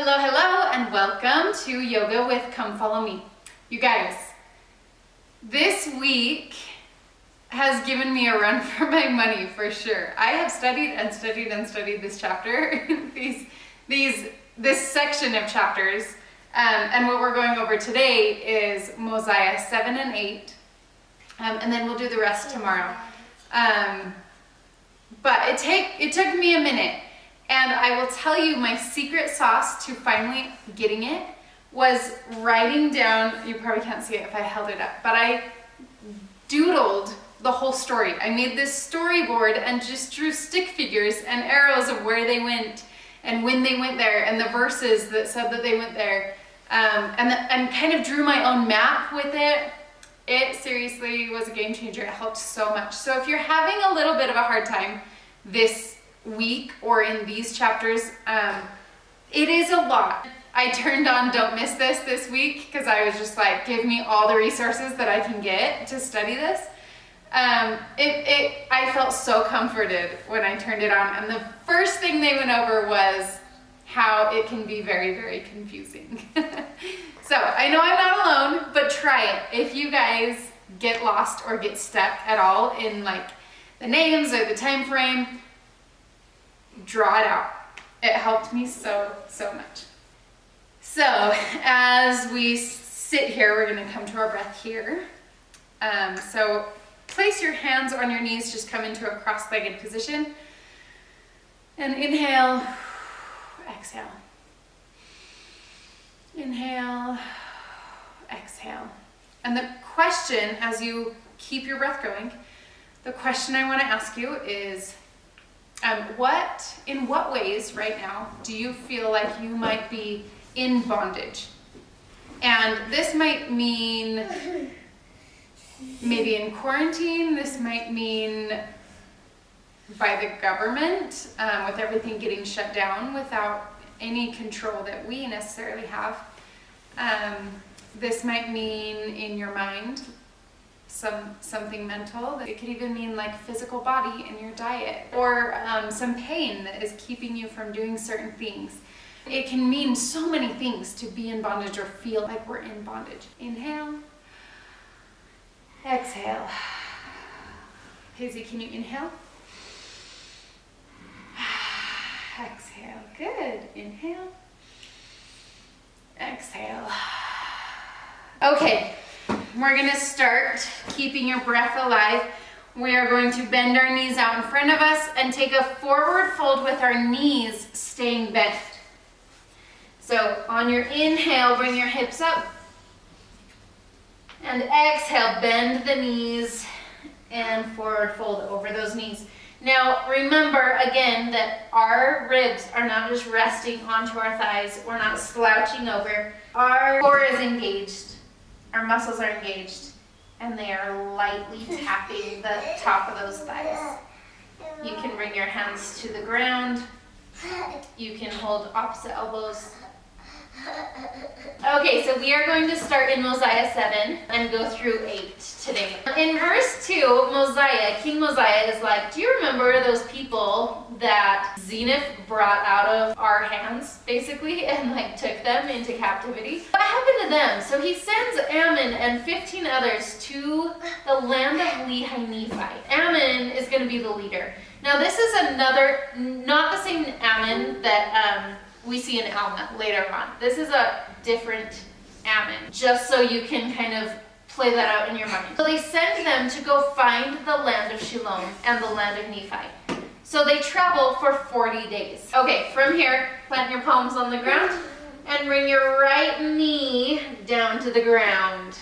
Hello, hello, and welcome to Yoga with Come Follow Me. You guys, this week has given me a run for my money for sure. I have studied and studied and studied this chapter, this section of chapters, and what we're going over today is Mosiah 7 and 8, and then we'll do the rest tomorrow. But it took me a minute. And I will tell you, my secret sauce to finally getting it was writing down, you probably can't see it if I held it up, but I doodled the whole story. I made this storyboard and just drew stick figures and arrows of where they went and when they went there and the verses that said that they went there, and kind of drew my own map with it. It seriously was a game changer. It helped so much. So if you're having a little bit of a hard time this week or in these chapters, it is a lot. I turned on Don't Miss this week because I was just like, give me all the resources that I can get to study this. I felt so comforted when I turned it on, and the first thing they went over was how it can be very, very confusing. So I know I'm not alone, but try it. If you guys get lost or get stuck at all in like the names or the time frame, draw it out. It helped me so much. So as we sit here, we're going to come to our breath here. So place your hands on your knees, just come into a cross-legged position, and inhale, exhale. Inhale, exhale. And the question, as you keep your breath going, the question I want to ask you is, in what ways right now do you feel like you might be in bondage? And this might mean maybe in quarantine. This might mean by the government, with everything getting shut down without any control that we necessarily have. This might mean in your mind, something mental. It could even mean like physical body in your diet, or some pain that is keeping you from doing certain things. It can mean so many things to be in bondage or feel like we're in bondage. Inhale, exhale. Hazy, can you inhale? Exhale. Good. Inhale, exhale. Okay. We're going to start keeping your breath alive. We are going to bend our knees out in front of us and take a forward fold with our knees staying bent. So on your inhale, bring your hips up. And exhale, bend the knees and forward fold over those knees. Now remember again that our ribs are not just resting onto our thighs. We're not slouching over. Our core is engaged. Our muscles are engaged, and they are lightly tapping the top of those thighs. You can bring your hands to the ground. You can hold opposite elbows. Okay, so we are going to start in Mosiah 7 and go through 8 today. In verse 2, King Mosiah is like, do you remember those people that Zenith brought out of our hands, basically, and like took them into captivity? What happened to them? So he sends Ammon and 15 others to the land of Nephi. Ammon is going to be the leader. Now this is another, not the same Ammon that we see in Alma later on. This is a different Ammon, just so you can kind of play that out in your mind. So they send them to go find the land of Shalom and the land of Nephi. So they travel for 40 days. Okay, from here, plant your palms on the ground and bring your right knee down to the ground.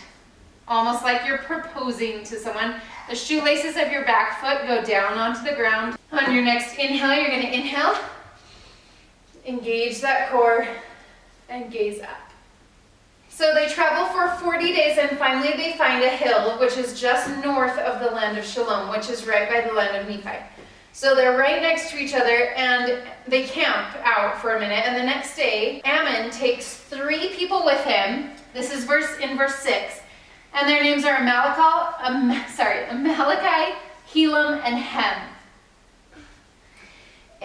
Almost like you're proposing to someone. The shoelaces of your back foot go down onto the ground. On your next inhale, you're going to inhale. Engage that core and gaze up. So they travel for 40 days and finally they find a hill which is just north of the land of Shalom, which is right by the land of Nephi. So they're right next to each other and they camp out for a minute, and the next day Ammon takes 3 people with him. This is in verse 6, and their names are Amalekite, Helam, and Hem.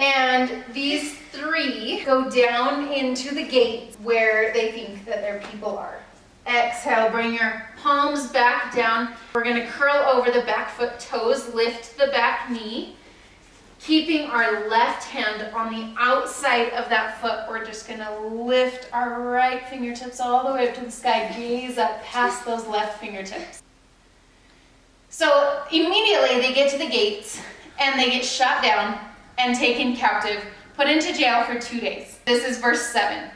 And these three go down into the gate where they think that their people are. Exhale, bring your palms back down. We're going to curl over the back foot toes, lift the back knee. Keeping our left hand on the outside of that foot, we're just going to lift our right fingertips all the way up to the sky. Gaze up past those left fingertips. So immediately they get to the gates and they get shot down and taken captive, put into jail for 2 days. This is verse 7.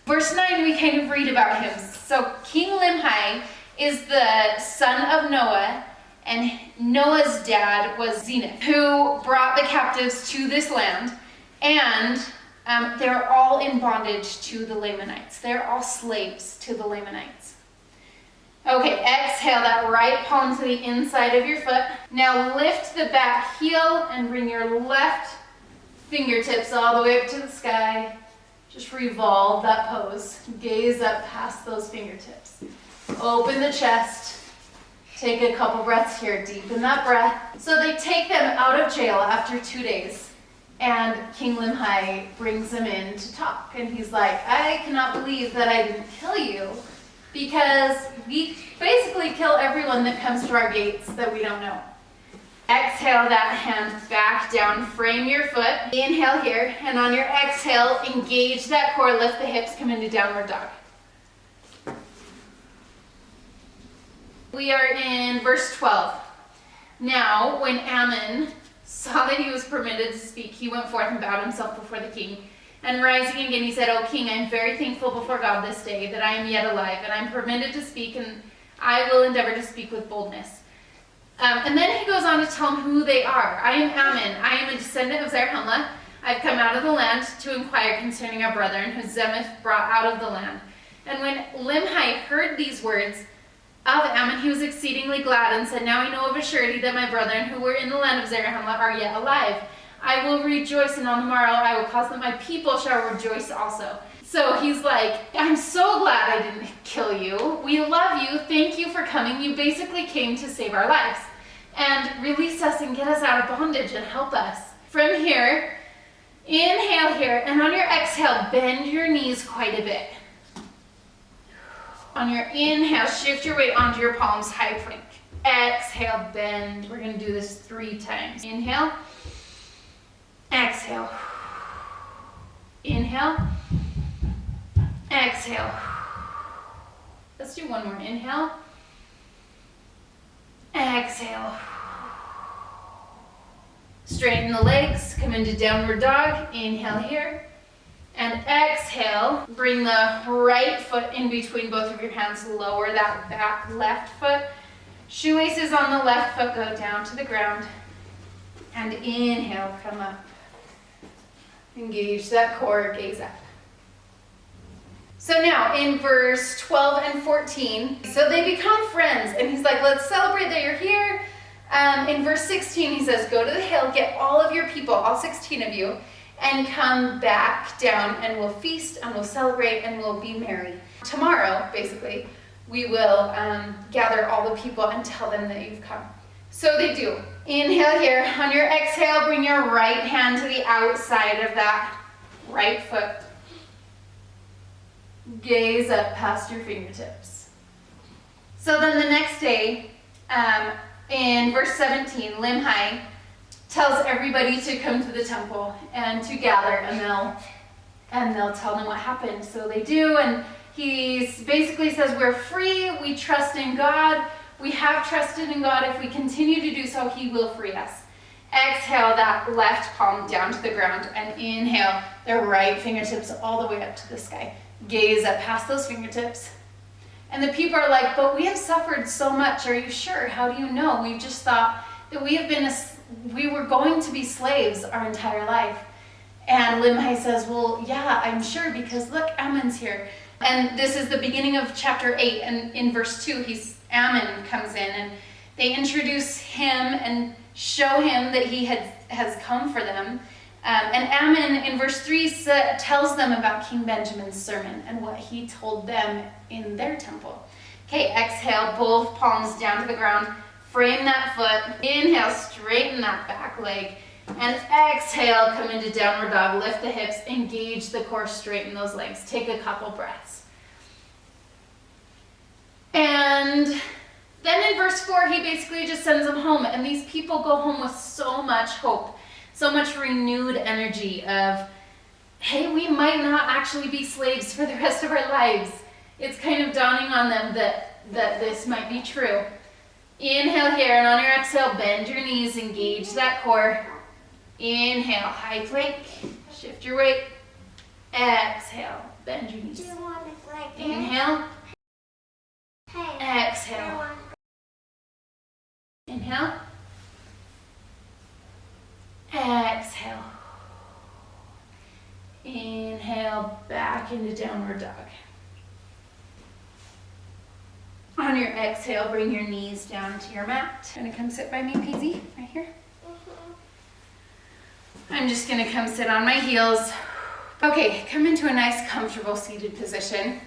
Verse 9, we kind of read about him. So King Limhi is the son of Noah, and Noah's dad was Zeniff, who brought the captives to this land, and they're all in bondage to the Lamanites. They're all slaves to the Lamanites. Okay, exhale that right palm to the inside of your foot. Now lift the back heel and bring your left fingertips all the way up to the sky. Just revolve that pose. Gaze up past those fingertips. Open the chest. Take a couple breaths here. Deepen that breath. So they take them out of jail after 2 days. And King Limhi brings them in to talk. And he's like, I cannot believe that I didn't kill you, because we basically kill everyone that comes to our gates that we don't know. Exhale that hand back down, frame your foot. Inhale here, and on your exhale, engage that core, lift the hips, come into downward dog. We are in verse 12. Now, when Ammon saw that he was permitted to speak, he went forth and bowed himself before the king. And rising again, he said, O king, I am very thankful before God this day that I am yet alive, and I am permitted to speak, and I will endeavor to speak with boldness. And then he goes on to tell them who they are. I am Ammon. I am a descendant of Zarahemla. I've come out of the land to inquire concerning our brethren, whom Zeniff brought out of the land. And when Limhi heard these words of Ammon, he was exceedingly glad, and said, Now I know of a surety that my brethren who were in the land of Zarahemla are yet alive. I will rejoice, and on the morrow I will cause that my people shall rejoice also. So he's like, I'm so glad I didn't kill you. We love you. Thank you for coming. You basically came to save our lives and release us and get us out of bondage and help us. From here, inhale here, and on your exhale, bend your knees quite a bit. On your inhale, shift your weight onto your palms, high plank. Exhale, bend. We're going to do this 3 times. Inhale. Exhale. Inhale. Exhale. Let's do one more. Inhale. Exhale. Straighten the legs. Come into downward dog. Inhale here. And exhale. Bring the right foot in between both of your hands. Lower that back left foot. Shoelaces on the left foot go down to the ground. And inhale, come up. Engage that core, gaze up. So now in verse 12 and 14, so they become friends, and he's like, let's celebrate that you're here. In verse 16, he says, go to the hill, get all of your people, all 16 of you, and come back down, and we'll feast, and we'll celebrate, and we'll be merry. Tomorrow, basically, we will gather all the people and tell them that you've come. So they do. Inhale here. On your exhale, bring your right hand to the outside of that right foot. Gaze up past your fingertips. So then the next day, in verse 17, Limhi tells everybody to come to the temple and to gather, and they'll tell them what happened. So they do, and he basically says, we're free, we trust in God, we have trusted in God. If we continue to do so, he will free us. Exhale that left palm down to the ground, and inhale their right fingertips all the way up to the sky. Gaze up past those fingertips. And the people are like, but we have suffered so much. Are you sure? How do you know? We've just thought that we were going to be slaves our entire life. And Limhi says, well, yeah, I'm sure, because look, Ammon's here. And this is the beginning of chapter 8, and in verse 2, Ammon comes in, and they introduce him and show him that he has come for them. And Ammon, in verse 3, tells them about King Benjamin's sermon and what he told them in their temple. Okay, exhale, both palms down to the ground. Frame that foot. Inhale, straighten that back leg. And exhale, come into downward dog. Lift the hips, engage the core, straighten those legs. Take a couple breaths. And then in verse 4, he basically just sends them home. And these people go home with so much hope, so much renewed energy of, hey, we might not actually be slaves for the rest of our lives. It's kind of dawning on them that this might be true. Inhale here, and on your exhale, bend your knees, engage that core. Inhale, high plank, shift your weight. Exhale, bend your knees. Inhale. Exhale. Inhale. Exhale. Inhale, back into downward dog. On your exhale, bring your knees down to your mat. Gonna come sit by me, Peasy, right here. I'm just gonna come sit on my heels. Okay, come into a nice, comfortable seated position.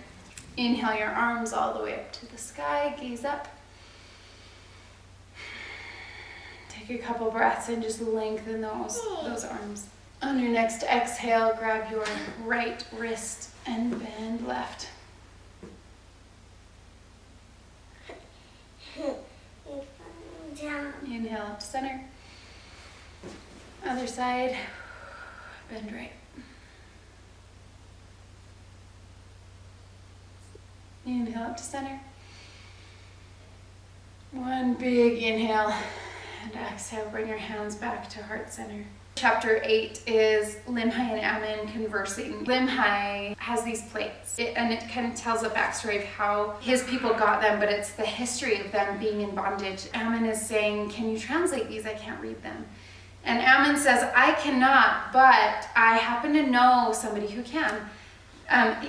Inhale your arms all the way up to the sky, gaze up. Take a couple breaths and just lengthen those arms. On your next exhale, grab your right wrist and bend left. Inhale up to center. Other side, bend right. Inhale up to center. One big inhale and exhale. Bring your hands back to heart center. Chapter 8 is Limhi and Ammon conversing. Limhi has these plates, and it kind of tells a backstory of how his people got them, but it's the history of them being in bondage. Ammon is saying, can you translate these? I can't read them. And Ammon says, I cannot, but I happen to know somebody who can.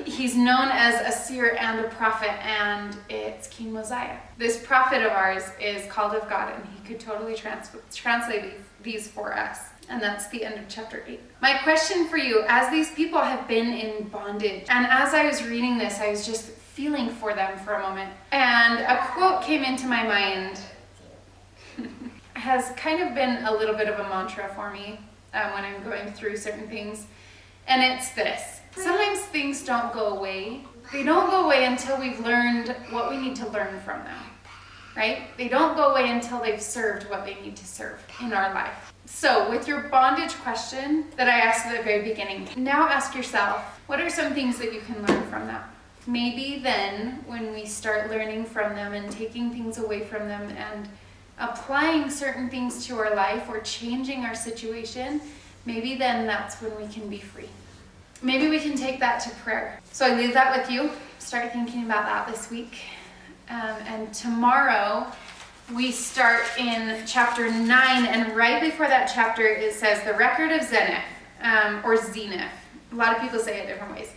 He's known as a seer and a prophet, and it's King Mosiah. This prophet of ours is called of God, and he could totally translate these for us. And that's the end of chapter 8. My question for you, as these people have been in bondage, and as I was reading this, I was just feeling for them for a moment. And a quote came into my mind. Has kind of been a little bit of a mantra for me when I'm going through certain things. And it's this. Sometimes things don't go away. They don't go away until we've learned what we need to learn from them, right? They don't go away until they've served what they need to serve in our life. So with your bondage question that I asked at the very beginning, now ask yourself, what are some things that you can learn from that? Maybe then when we start learning from them and taking things away from them and applying certain things to our life or changing our situation, maybe then that's when we can be free. Maybe we can take that to prayer. So I leave that with you. Start thinking about that this week. And tomorrow we start in chapter 9, and right before that chapter it says the record of Zenith, or Zenith. A lot of people say it different ways.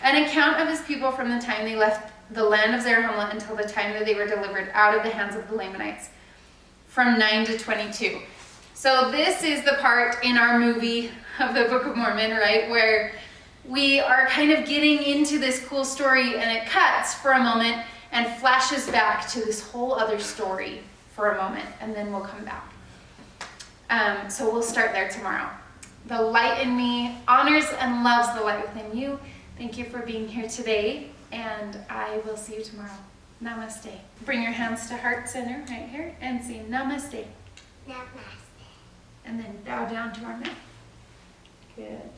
An account of his people from the time they left the land of Zarahemla until the time that they were delivered out of the hands of the Lamanites, from 9 to 22. So this is the part in our movie of the Book of Mormon, right, where we are kind of getting into this cool story, and it cuts for a moment and flashes back to this whole other story for a moment, and then we'll come back. So we'll start there tomorrow. The light in me honors and loves the light within you. Thank you for being here today, and I will see you tomorrow. Namaste. Bring your hands to heart center right here and say namaste. Namaste. And then bow down to our mat. Good.